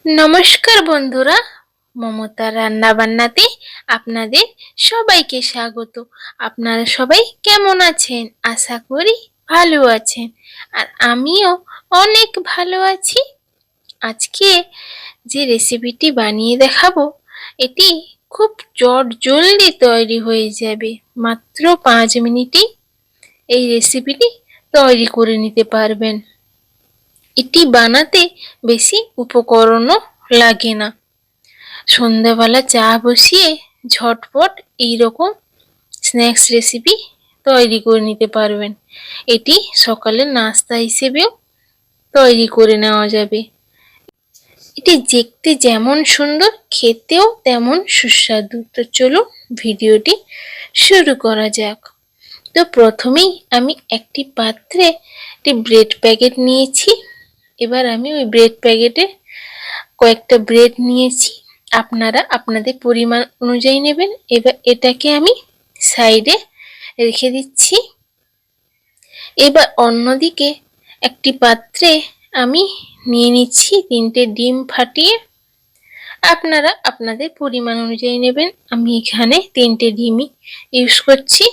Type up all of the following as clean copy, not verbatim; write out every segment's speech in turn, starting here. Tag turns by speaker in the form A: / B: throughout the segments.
A: নমস্কার বন্ধুরা, মমতার রান্না বান্নাতে আপনাদের সবাইকে স্বাগত। আপনারা সবাই কেমন আছেন? আশা করি ভালো আছেন, আর আমিও অনেক ভালো আছি। আজকে যে রেসিপিটি বানিয়ে দেখাবো, এটি খুব জলদি তৈরি হয়ে যাবে। মাত্র 5 মিনিটেই এই রেসিপিটি তৈরি করে নিতে পারবেন। এটি বানাতে বেশি উপকরণও লাগে না। সন্ধ্যাবেলা চা বসিয়ে ঝটপট এইরকম স্ন্যাক্স রেসিপি তৈরি করে নিতে পারবেন। এটি সকালের নাস্তা হিসেবেও তৈরি করে নেওয়া যাবে। এটি দেখতে যেমন সুন্দর, খেতেও তেমন সুস্বাদু। তো চলুন ভিডিওটি শুরু করা যাক। তো প্রথমেই আমি একটি পাত্রে একটি ব্রেড প্যাকেট নিয়েছি। এবার আমি ওই ব্রেড প্যাকেটে কয়েকটা ব্রেড নিয়েছি। আপনারা আপনাদের পরিমাণ অনুযায়ী নেবেন। এবার এটাকে আমি সাইডে রেখে দিচ্ছি। এবার অন্যদিকে একটি পাত্রে আমি নিয়ে নিচ্ছি 3টে ডিম ফাটিয়ে। আপনারা আপনাদের পরিমাণ অনুযায়ী নেবেন। আমি এখানে 3টে ডিমই ইউজ করছি।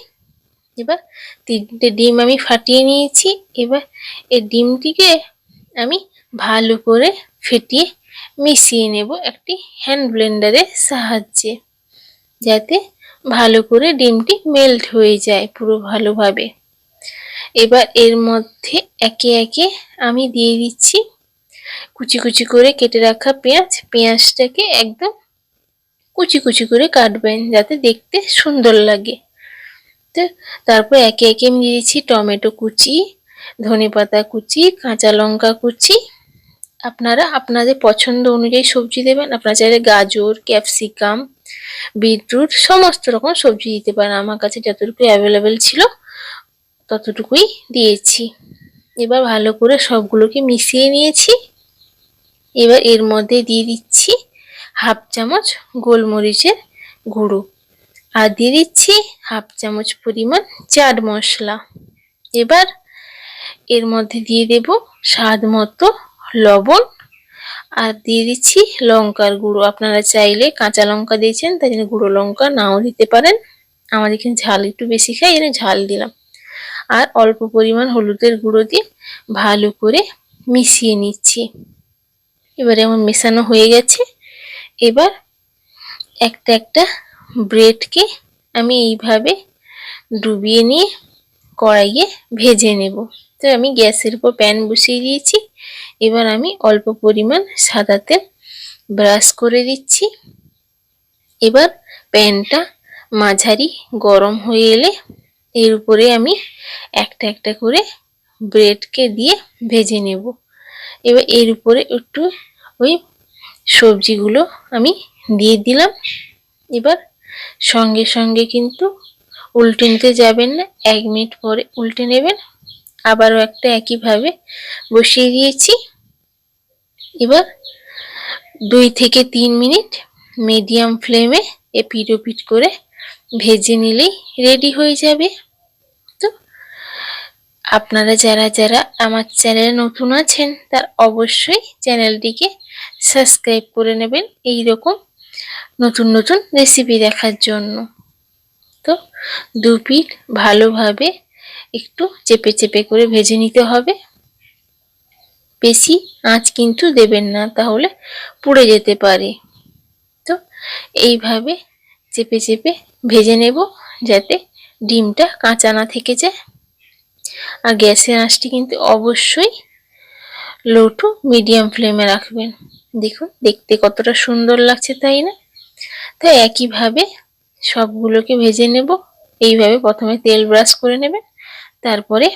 A: এবার 3টে ডিম আমি ফাটিয়ে নিয়েছি। এবার এই ডিমটিকে আমি ভালো করে ফেটিয়ে মিশিয়ে নেব একটি হ্যান্ড ব্লেন্ডারের সাহায্যে, যাতে ভালো করে ডিমটি মেল্ট হয়ে যায় পুরো ভালোভাবে। এবার এর মধ্যে একে একে আমি দিয়ে দিচ্ছি কুচি কুচি করে কেটে রাখা পেঁয়াজ। পেঁয়াজটাকে একদম কুচি কুচি করে কাটবেন, যাতে দেখতে সুন্দর লাগে। তো তারপর একে একে আমি দিয়ে দিচ্ছি টমেটো কুচি, ধনেপাতা কুচি, কাঁচা লঙ্কা কুচি। আপনারা আপনাদের পছন্দ অনুযায়ী সবজি দেবেন। আপনারা চাইলে গাজর, ক্যাপসিকাম, বিটরুট সমস্ত রকম সবজি দিতে পারেন। আমার কাছে যতটুকু অ্যাভেলেবেল ছিল ততটুকুই দিয়েছি। এবার ভালো করে সবগুলোকে মিশিয়ে নিয়েছি। এবার এর মধ্যে দিয়ে দিচ্ছি 1/2 চামচ গোলমরিচের গুঁড়ো, আর দিয়ে দিচ্ছি 1/2 চামচ পরিমাণ চাট মশলা। এবার এর মধ্যে দিয়ে দেব স্বাদ মতো লবণ, আর দিয়ে দিচ্ছি লঙ্কার গুঁড়ো। আপনারা চাইলে কাঁচা লঙ্কা দিয়েছেন, তাই জন্য গুঁড়ো লঙ্কা নাও দিতে পারেন। আমার এখানে ঝাল একটু বেশি খাই, এখানে ঝাল দিলাম। আর অল্প পরিমাণ হলুদের গুঁড়ো দিয়ে ভালো করে মিশিয়ে নিচ্ছি। এবারে আমার মেশানো হয়ে গেছে। এবার একটা একটা ব্রেডকে আমি এইভাবে ডুবিয়ে নিয়ে কড়াইয়ে ভেজে নেব। তো আমি গ্যাসের উপর প্যান বসিয়ে দিয়েছি। এবার আমি অল্প পরিমাণ সাদা তেল ব্রাশ করে দিচ্ছি। এবার প্যানটা মাঝারি গরম হয়ে এলে এর উপরে আমি একটা একটা করে ব্রেডকে দিয়ে ভেজে নেব। এবার এর উপরে একটু ওই সবজিগুলো আমি দিয়ে দিলাম। এবার সঙ্গে সঙ্গে কিন্তু উল্টে নিতে যাবেন না, 1 মিনিট পরে উল্টে নেবেন। আবারও একটা একইভাবে বসিয়ে দিয়েছি। এবার 2 থেকে 3 মিনিট মিডিয়াম ফ্লেমে এপিট ওপিট করে ভেজে নিলেই রেডি হয়ে যাবে। তো আপনারা যারা যারা আমার চ্যানেলে নতুন আছেন, তার অবশ্যই চ্যানেলটিকে সাবস্ক্রাইব করে নেবেন এই রকম নতুন নতুন রেসিপি দেখার জন্য। তো 2 পিঠ ভালোভাবে একটু চেপে চেপে করে ভেজে নিতে হবে। বেশি আঁচ কিন্তু দেবেন না, তাহলে পুড়ে যেতে পারে। তো এইভাবে চেপে চেপে ভেজে নেব, যাতে ডিমটা কাঁচা না থেকে যায়। আর গ্যাসের আঁচটি কিন্তু অবশ্যই লো টু মিডিয়াম ফ্লেমে রাখবেন। দেখুন দেখতে কতটা সুন্দর লাগছে, তাই না? তো একইভাবে সবগুলোকে ভেজে নেব। এইভাবে প্রথমে তেল ব্রাশ করে নেবেন, তারপরে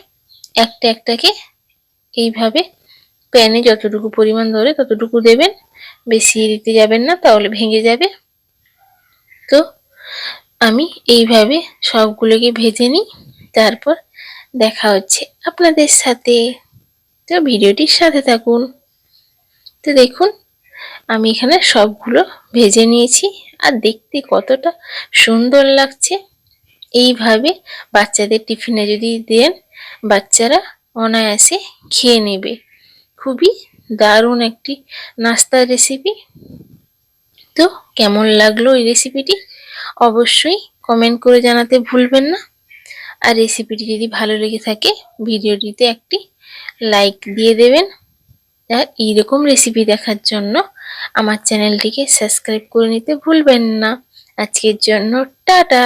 A: একটা একটাকে এইভাবে প্যানে যতটুকু পরিমাণ ধরে ততটুকু দেবেন। বেশি দিতে যাবেন না, তাহলে ভেঙে যাবে। তো আমি এইভাবে সবগুলোকে ভেজে নিই, তারপর দেখা হচ্ছে আপনাদের সাথে। তো ভিডিওটির সাথে থাকুন। তো দেখুন আমি এখানে সবগুলো ভেজে নিয়েছি, আর দেখতে কতটা সুন্দর লাগছে। এইভাবে বাচ্চাদের টিফিনে যদি দেন, বাচ্চারা অনায়াসে খেয়ে নেবে। খুবই দারুণ একটি নাস্তার রেসিপি। তো কেমন লাগলো এই রেসিপিটি অবশ্যই কমেন্ট করে জানাতে ভুলবেন না। আর রেসিপিটি যদি ভালো লেগে থাকে ভিডিওটিতে একটি লাইক দিয়ে দেবেন। আর এইরকম রেসিপি দেখার জন্য আমার চ্যানেলটিকে সাবস্ক্রাইব করে নিতে ভুলবেন না। আজকের জন্য টাটা।